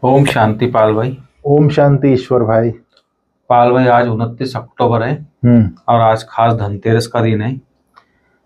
ओम शांति पाल भाई। ओम शांति ईश्वर भाई। पाल भाई, आज 29 अक्टूबर है और आज खास धनतेरस का दिन है।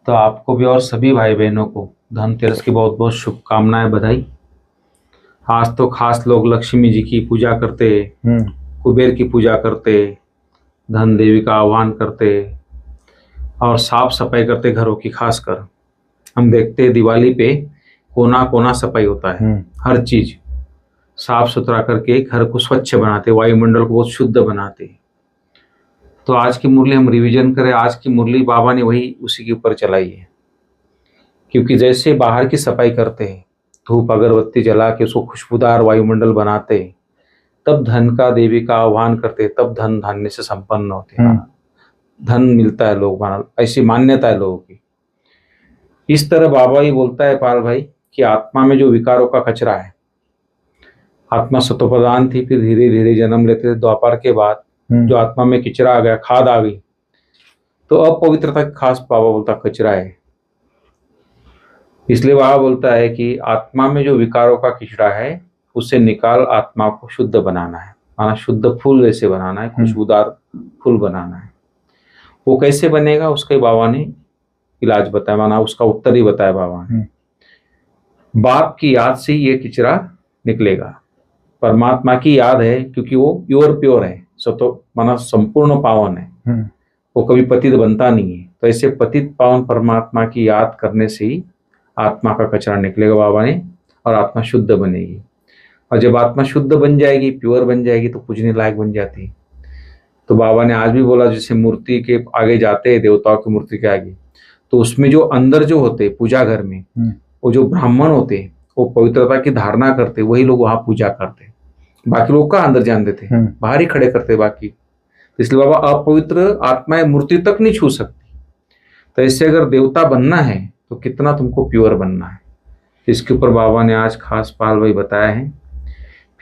तो आपको भी और सभी भाई बहनों को धनतेरस की बहुत बहुत शुभकामनाएं, बधाई। आज तो खास लोग लक्ष्मी जी की पूजा करते, कुबेर की पूजा करते, धन देवी का आह्वान करते और साफ सफाई करते घरों की। खासकर हम देखते हैं दिवाली पे कोना कोना सफाई होता है, हर चीज साफ सुथरा करके घर को स्वच्छ बनाते, वायुमंडल को बहुत शुद्ध बनाते। तो आज की मुरली हम रिवीजन करें। आज की मुरली बाबा ने वही उसी के ऊपर चलाई है, क्योंकि जैसे बाहर की सफाई करते हैं, धूप अगरबत्ती जला के उसको खुशबूदार वायुमंडल बनाते, तब धन का देवी का आह्वान करते, तब धन धान्य से संपन्न होते हैं, धन मिलता है लोग माना, ऐसी मान्यता है लोगों की। इस तरह बाबा ही बोलता है पाल भाई कि आत्मा में जो विकारों का कचरा है, आत्मा सतोप्रधान थी, फिर धीरे धीरे जन्म लेते थे। द्वापर के बाद जो आत्मा में किचरा आ गया, खाद आ गई, तो अपवित्रता खास बाबा बोलता कचरा है। इसलिए बाबा बोलता है कि आत्मा में जो विकारों का किचरा है उसे निकाल आत्मा को शुद्ध बनाना है, माना शुद्ध फूल जैसे बनाना है, खुशबूदार फूल बनाना है। वो कैसे बनेगा उसके बाबा ने इलाज बताया, माना उसका उत्तर ही बताया बाबा ने। बाप की याद से ये किचरा निकलेगा। परमात्मा की याद है क्योंकि वो प्योर है, सतो माना संपूर्ण पावन है, वो कभी पतित बनता नहीं है। तो ऐसे पतित पावन परमात्मा की याद करने से ही आत्मा का कचरा निकलेगा बाबा ने, और आत्मा शुद्ध बनेगी। और जब आत्मा शुद्ध बन जाएगी, प्योर बन जाएगी, तो पूजने लायक बन जाती है। तो बाबा ने आज भी बोला, जैसे मूर्ति के आगे जाते हैं, देवताओं की मूर्ति के आगे, तो उसमें जो अंदर जो होते पूजा घर में, वो जो ब्राह्मण होते वो पवित्रता की धारणा करते, वही लोग वहां पूजा करते। बाकी लोग का अंदर जान देते, बाहर ही खड़े करते बाकी। तो इसलिए बाबा अपवित्र आत्माएं मूर्ति तक नहीं छू सकती। तो ऐसे अगर देवता बनना है तो कितना तुमको प्योर बनना है, इसके ऊपर बाबा ने आज खास पाल भाई बताया है।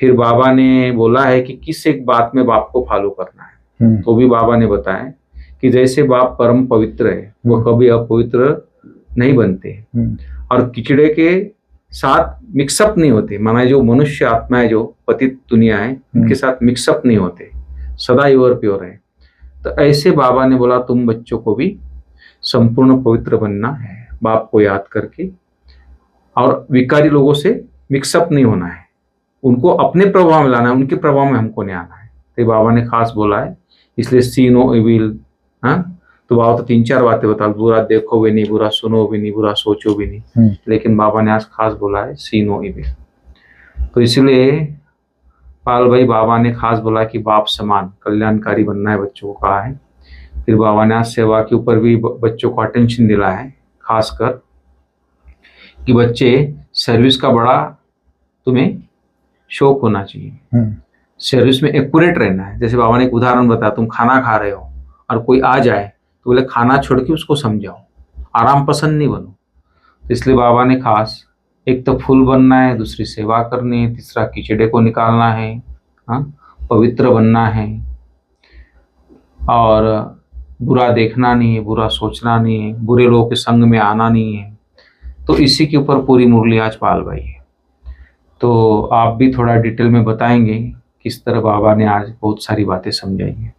फिर बाबा ने बोला है कि किस एक बात में बाप को फॉलो करना है, तो भी बाबा ने बताया कि जैसे बाप परम पवित्र है, वो कभी अपवित्र नहीं बनते और किचड़े के साथ मिक्सअप नहीं होते। माना जो मनुष्य आत्मा है, जो पतित दुनिया है, उनके साथ मिक्सअप नहीं होते, सदा योर प्योर है। तो ऐसे बाबा ने बोला तुम बच्चों को भी संपूर्ण पवित्र बनना है, बाप को याद करके, और विकारी लोगों से मिक्सअप नहीं होना है, उनको अपने प्रभाव में लाना है, उनके प्रभाव में हमको नहीं आना है। तो बाबा ने खास बोला है, इसलिए सी नो इविल। तो बाबा तो 3-4 बातें बता, बुरा देखो भी नहीं, बुरा सुनो भी नहीं, बुरा सोचो भी नहीं, लेकिन बाबा ने आज खास बोला है सी नो इविल। तो इसलिए पाल भाई बाबा ने खास बोला कि बाप समान कल्याणकारी बनना है, बच्चों को कहा है। फिर बाबा ने आज सेवा के ऊपर भी बच्चों को अटेंशन दिला है, खासकर कि बच्चे सर्विस का बड़ा तुम्हें शौक होना चाहिए, सर्विस में एक्यूरेट रहना है। जैसे बाबा ने एक उदाहरण बताया, तुम खाना खा रहे हो और कोई आ जाए तो बोले खाना छोड़ के उसको समझाओ, आराम पसंद नहीं बनो। तो इसलिए बाबा ने खास एक तो फूल बनना है, दूसरी सेवा करनी है, तीसरा कीचड़े को निकालना है, पवित्र बनना है, और बुरा देखना नहीं है, बुरा सोचना नहीं है, बुरे लोगों के संग में आना नहीं है। तो इसी के ऊपर पूरी मुरली आज पाल भाई है। तो आप भी थोड़ा डिटेल में बताएंगे किस तरह बाबा ने आज बहुत सारी बातें समझाई हैं।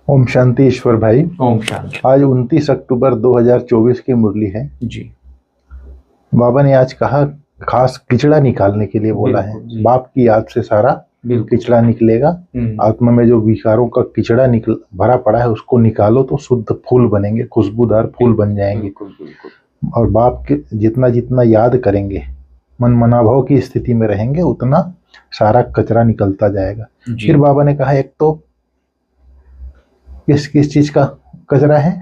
ओम शांति ईश्वर भाई। ओम शांति। आज 29 अक्टूबर 2024 की मुरली है जी। बाबा ने आज कहा खास किचड़ा निकालने के लिए बोला है, बाप की याद से सारा किचड़ा निकलेगा। आत्मा में जो विकारों का किचड़ा भरा पड़ा है उसको निकालो तो शुद्ध फूल बनेंगे, खुशबूदार फूल बन जाएंगे। और बाप के जितना जितना याद करेंगे, मन मनाभाव की स्थिति में रहेंगे, उतना सारा कचरा निकलता जाएगा। फिर बाबा ने कहा एक तो किस चीज का कचरा है,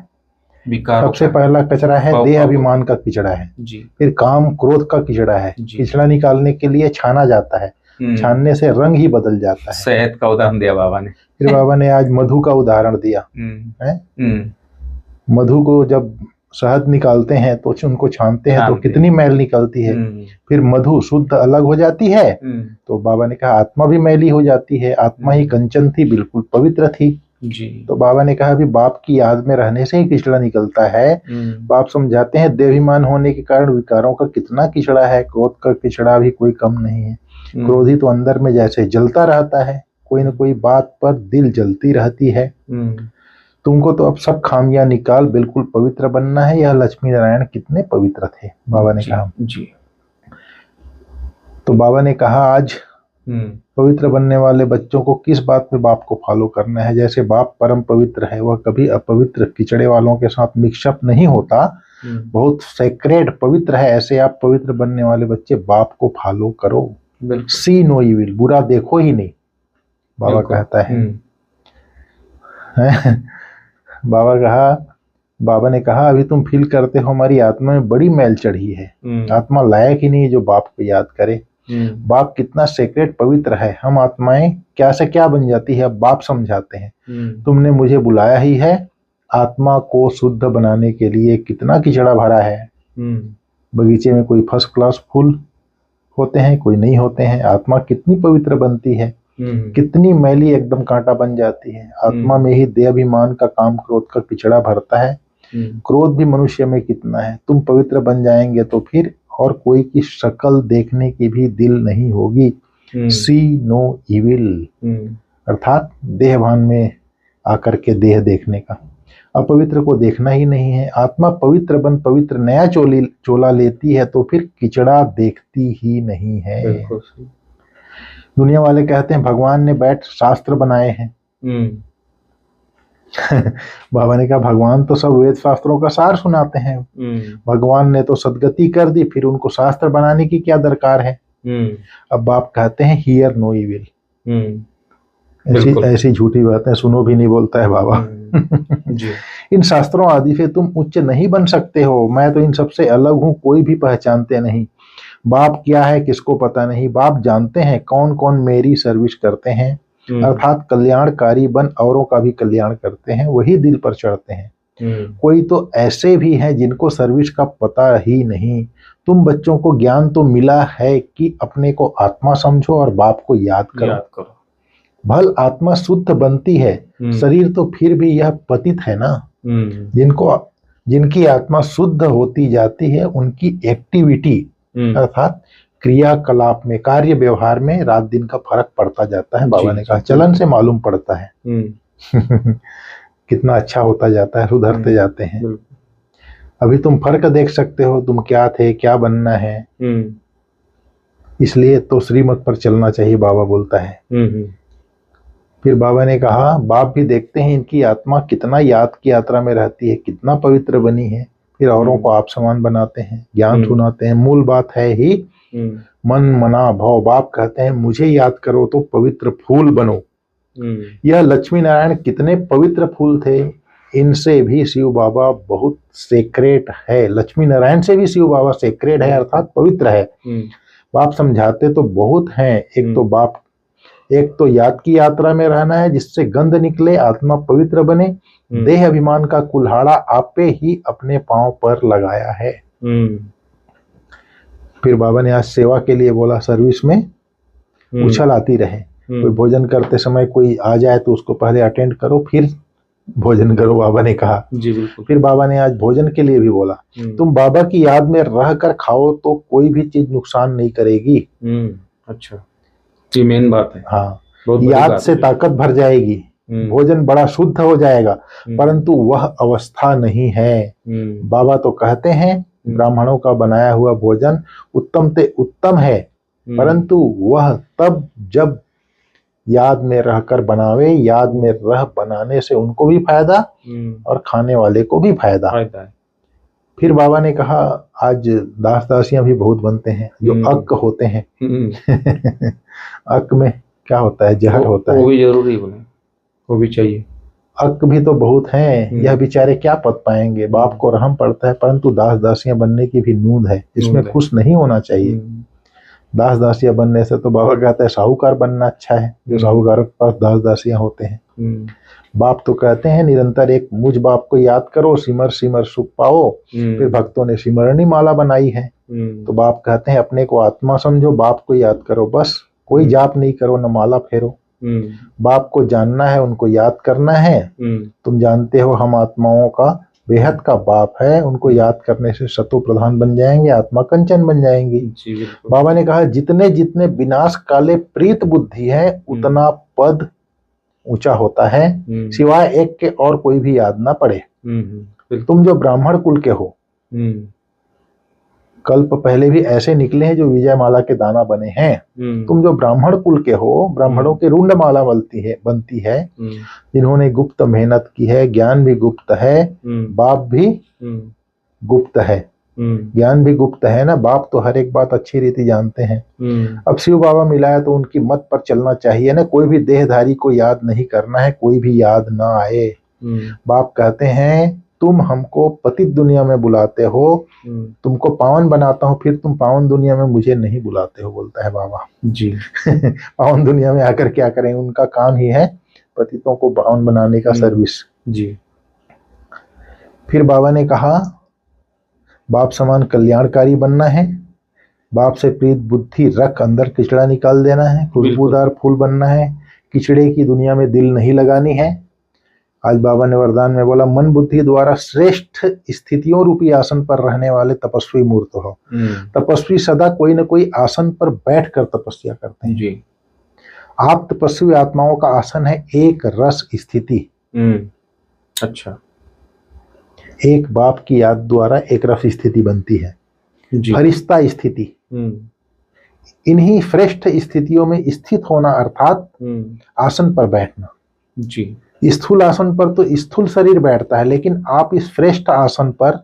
सबसे पहला कचरा है देह अभिमान का किचड़ा है जी। फिर काम क्रोध का किचड़ा है, किचड़ा निकालने के लिए छाना जाता है, छानने से रंग ही बदल जाता है। शहद का उदाहरण दिया बाबा ने। फिर बाबा ने आज मधु का उदाहरण दिया है। मधु को जब शहद निकालते हैं तो उनको छानते हैं तो कितनी मैल निकलती है, फिर मधु शुद्ध अलग हो जाती है। तो बाबा ने कहा आत्मा भी मैली हो जाती है, आत्मा ही कंचन थी, बिल्कुल पवित्र थी, जी। तो बाबा ने कहा अभी बाप की याद में रहने से ही किचड़ा निकलता है। बाप समझाते हैं देहाभिमान होने के कारण विकारों का कितना किचड़ा है, क्रोध का किचड़ा भी कोई कम नहीं है। क्रोधी तो अंदर में जैसे जलता रहता है, कोई न कोई बात पर दिल जलती रहती है। तुमको तो अब सब खामियां निकाल बिल्कुल पवित्र बनना है। यह लक्ष्मी नारायण कितने पवित्र थे, बाबा ने कहा जी। तो बाबा ने कहा आज पवित्र बनने वाले बच्चों को किस बात में बाप को फॉलो करना है। जैसे बाप परम पवित्र है, वह कभी अपवित्र किचड़े वालों के साथ मिक्सअप नहीं होता, बहुत सेक्रेड पवित्र है। ऐसे आप पवित्र बनने वाले बच्चे बाप को फॉलो करो। सी नो इविल, बुरा देखो ही नहीं, बाबा कहता है। बाबा ने कहा अभी तुम फील करते हो हमारी आत्मा में बड़ी मैल चढ़ी है, आत्मा लायक ही नहीं जो बाप को याद करे। बाप कितना सेक्रेट पवित्र है, हम आत्माएं क्या से क्या बन जाती है। अब बाप समझाते हैं तुमने मुझे बुलाया ही है आत्मा को शुद्ध बनाने के लिए। कितना किचड़ा भरा है, बगीचे में कोई फर्स्ट क्लास फूल होते हैं, कोई नहीं होते हैं। आत्मा कितनी पवित्र बनती है, कितनी मैली एकदम कांटा बन जाती है। आत्मा में ही देहाभिमान का काम क्रोध का किचड़ा भरता है। क्रोध भी मनुष्य में कितना है। तुम पवित्र बन जाएंगे तो फिर और कोई की शक्ल देखने की भी दिल नहीं होगी। सी नो इविल, अर्थात देहभान में आकर के देह देखने का, अपवित्र को देखना ही नहीं है। आत्मा पवित्र बन पवित्र नया चोला लेती है तो फिर किचड़ा देखती ही नहीं है। दुनिया वाले कहते हैं भगवान ने बैठ शास्त्र बनाए हैं। बाबा ने कहा भगवान तो सब वेद शास्त्रों का सार सुनाते हैं। भगवान ने तो सदगति कर दी, फिर उनको शास्त्र बनाने की क्या दरकार है। अब बाप कहते हैं हियर नो इविल। ऐसी झूठी बातें सुनो भी नहीं बोलता है बाबा। इन शास्त्रों आदि से तुम उच्च नहीं बन सकते हो। मैं तो इन सबसे अलग हूं, कोई भी पहचानते नहीं। बाप क्या है किसको पता नहीं। बाप जानते हैं कौन कौन मेरी सर्विस करते हैं, अर्थात कल्याणकारी बन औरों का भी कल्याण करते हैं, वही दिल पर चढ़ते हैं। कोई तो ऐसे भी हैं जिनको सर्विस का पता ही नहीं। तुम बच्चों को ज्ञान तो मिला है कि अपने को आत्मा समझो और बाप को याद करो। भल आत्मा शुद्ध बनती है, शरीर तो फिर भी यह पतित है ना। जिनकी आत्मा शुद्ध होती जाती है उनकी एक्टिविटी अर्थात क्रियाकलाप में, कार्य व्यवहार में रात दिन का फर्क पड़ता जाता है। बाबा ने कहा चलन से मालूम पड़ता है कितना अच्छा होता जाता है, सुधरते जाते हैं। अभी तुम फर्क देख सकते हो, तुम क्या थे क्या बनना है। इसलिए तो श्रीमत पर चलना चाहिए, बाबा बोलता है। फिर बाबा ने कहा बाप भी देखते हैं इनकी आत्मा कितना याद की यात्रा में रहती है, कितना पवित्र बनी है। फिर औरों को आप समान बनाते हैं, ज्ञान सुनाते हैं। मूल बात है ही मन मना भाव। बाप कहते हैं मुझे याद करो तो पवित्र फूल बनो। यह लक्ष्मी नारायण कितने पवित्र फूल थे, इनसे भी शिव बाबा बहुत सेक्रेट है। लक्ष्मी नारायण से भी शिव बाबा सेक्रेट है, अर्थात पवित्र है। बाप समझाते तो बहुत हैं। एक तो याद की यात्रा में रहना है जिससे गंध निकले, आत्मा पवित्र बने। देह अभिमान का कुल्हाड़ा आपे ही अपने पांव पर लगाया है। फिर बाबा ने आज सेवा के लिए बोला, सर्विस में उछल आती रहे। कोई भोजन करते समय कोई आ जाए तो उसको पहले अटेंड करो फिर भोजन करो, बाबा ने कहा। जी बिल्कुल। फिर बाबा ने आज भोजन के लिए भी बोला, तुम बाबा की याद में रह कर खाओ तो कोई भी चीज नुकसान नहीं करेगी। अच्छा, जी मेन बात है। हाँ, याद से ताकत भर जाएगी, भोजन बड़ा शुद्ध हो जाएगा, परंतु वह अवस्था नहीं है। बाबा तो कहते हैं ब्राह्मणों का बनाया हुआ भोजन उत्तम ते उत्तम है, परंतु वह तब जब याद में रहकर बनावे। याद में रह बनाने से उनको भी फायदा और खाने वाले को भी फायदा है। फिर बाबा ने कहा आज दास दासियां भी बहुत बनते हैं जो अक्क होते हैं। अक्क में क्या होता है, जहर होता है। वो भी जरूरी बने, वो भी चाहिए। अक्क भी तो बहुत हैं, यह बेचारे क्या पद पाएंगे। बाप को रहम पड़ता है, परंतु दास दासियां बनने की भी नूंद है, इसमें खुश नहीं होना चाहिए। दास दासियां बनने से तो बाबा कहता है साहूकार बनना अच्छा है, जो साहूकारों के पास दास दासियां होते हैं। बाप तो कहते हैं निरंतर एक मुझ बाप को याद करो, सिमर सिमर सुख पाओ। फिर भक्तों ने सिमरनी माला बनाई है। तो बाप कहते हैं अपने को आत्मा समझो, बाप को याद करो, बस कोई जाप नहीं करो, न माला फेरो। बाप को जानना है, उनको याद करना है। तुम जानते हो हम आत्माओं का बेहद का बाप है, उनको याद करने से शत्रु प्रधान बन जाएंगे, आत्मा कंचन बन जाएंगी। बाबा ने कहा जितने जितने विनाश काले प्रीत बुद्धि है उतना पद ऊंचा होता है, सिवाय एक के और कोई भी याद ना पड़े। तुम जो ब्राह्मण कुल के हो, कल्प पहले भी ऐसे निकले हैं जो विजय माला के दाना बने हैं। तुम जो ब्राह्मण कुल के हो, ब्राह्मणों के रुंड माला बनती है, जिन्होंने गुप्त मेहनत की है, ज्ञान भी गुप्त है, बाप भी गुप्त है। ज्ञान भी गुप्त है ना, बाप तो हर एक बात अच्छी रीति जानते हैं। अब शिव बाबा मिला है तो उनकी मत पर चलना चाहिए ना, कोई भी देहधारी को याद नहीं करना है, कोई भी याद ना आए। बाप कहते हैं तुम हमको पतित दुनिया में बुलाते हो, तुमको पावन बनाता हूँ, फिर तुम पावन दुनिया में मुझे नहीं बुलाते हो, बोलता है बाबा जी। पावन दुनिया में आकर क्या करेंगे, उनका काम ही है पतितों को पावन बनाने का सर्विस जी। फिर बाबा ने कहा बाप समान कल्याणकारी बनना है, बाप से प्रीत बुद्धि रख अंदर किचड़ा निकाल देना है, खुशबूदार फूल बनना है, किचड़े की दुनिया में दिल नहीं लगानी है। आज बाबा ने वरदान में बोला मन बुद्धि द्वारा श्रेष्ठ स्थितियों रूपी आसन पर रहने वाले तपस्वी मूर्त हो। तपस्वी सदा कोई न कोई आसन पर बैठकर तपस्या करते हैं जी। आप तपस्वी आत्माओं का आसन है एक रस स्थिति। अच्छा, एक बाप की याद द्वारा एक रस स्थिति बनती है, फरिश्ता स्थिति। इन्हीं श्रेष्ठ स्थितियों में स्थित होना अर्थात आसन पर बैठना जी। स्थूल आसन पर तो स्थूल शरीर बैठता है, लेकिन आप इस श्रेष्ठ आसन पर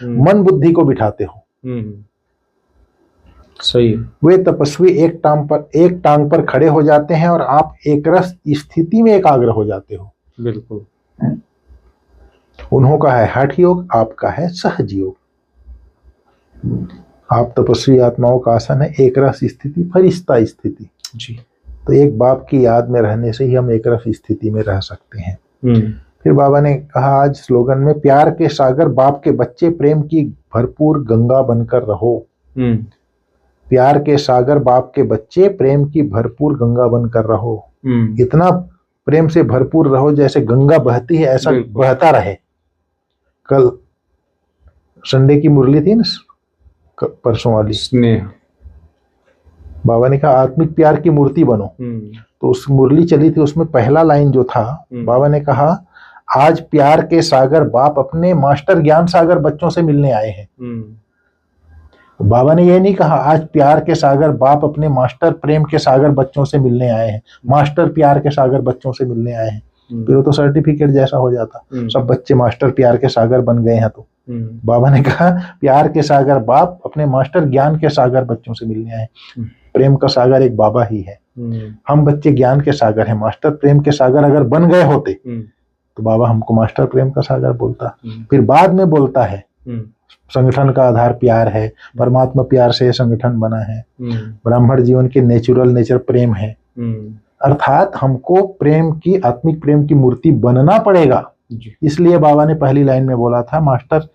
मन बुद्धि को बिठाते हो। सही। वे तपस्वी एक टांग पर खड़े हो जाते हैं और आप एक रस स्थिति में एकाग्र हो जाते हो। बिल्कुल। उन्हों का है हठ योग, आपका है सहज योग। आप तपस्वी आत्माओं का आसन है एक रस स्थिति, फरिश्ता स्थिति जी। तो एक बाप की याद में रहने से ही हम एक रस स्थिति में रह सकते हैं। फिर बाबा ने कहा आज स्लोगन में प्यार के सागर बाप के बच्चे प्रेम की भरपूर गंगा बनकर रहो। प्यार के सागर बाप के बच्चे प्रेम की भरपूर गंगा बनकर रहो। इतना प्रेम से भरपूर रहो जैसे गंगा बहती है ऐसा बहता रहे। कल संडे की मुरली थी ना, परसों वाली स्नेह, बाबा ने कहा आत्मिक प्यार की मूर्ति बनो। तो उस मुरली चली थी, उसमें पहला लाइन जो था, बाबा ने कहा आज प्यार के सागर बाप अपने मास्टर ज्ञान सागर बच्चों से मिलने आए हैं। बाबा ने यह नहीं कहा आज प्यार के सागर बाप अपने मास्टर प्रेम के सागर बच्चों से मिलने आए हैं, मास्टर प्यार के सागर बच्चों से मिलने आए हैं। फिर वो तो सर्टिफिकेट जैसा हो जाता, सब बच्चे मास्टर प्यार के सागर बन गए हैं। तो बाबा ने कहा प्यार के सागर बाप अपने मास्टर ज्ञान के सागर बच्चों से मिलने आए। प्रेम का सागर एक बाबा ही है, हम बच्चे ज्ञान के सागर हैं। मास्टर प्रेम के सागर अगर बन गए होते तो बाबा हमको मास्टर प्रेम का सागर बोलता। फिर बाद में बोलता है संगठन का आधार प्यार है, परमात्मा प्यार से संगठन बना है, ब्राह्मण जीवन के नेचुरल नेचर प्रेम है। अर्थात हमको प्रेम की आत्मिक प्रेम की मूर्ति बनना पड़ेगा। इसलिए बाबा ने पहली लाइन में बोला था मास्टर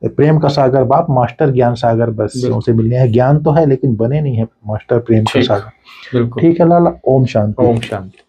प्रेम का सागर बाप मास्टर ज्ञान सागर बच्चों से मिलने हैं। ज्ञान तो है लेकिन बने नहीं है मास्टर प्रेम का सागर। ठीक है लाला, ओम शांति। ओम शांति।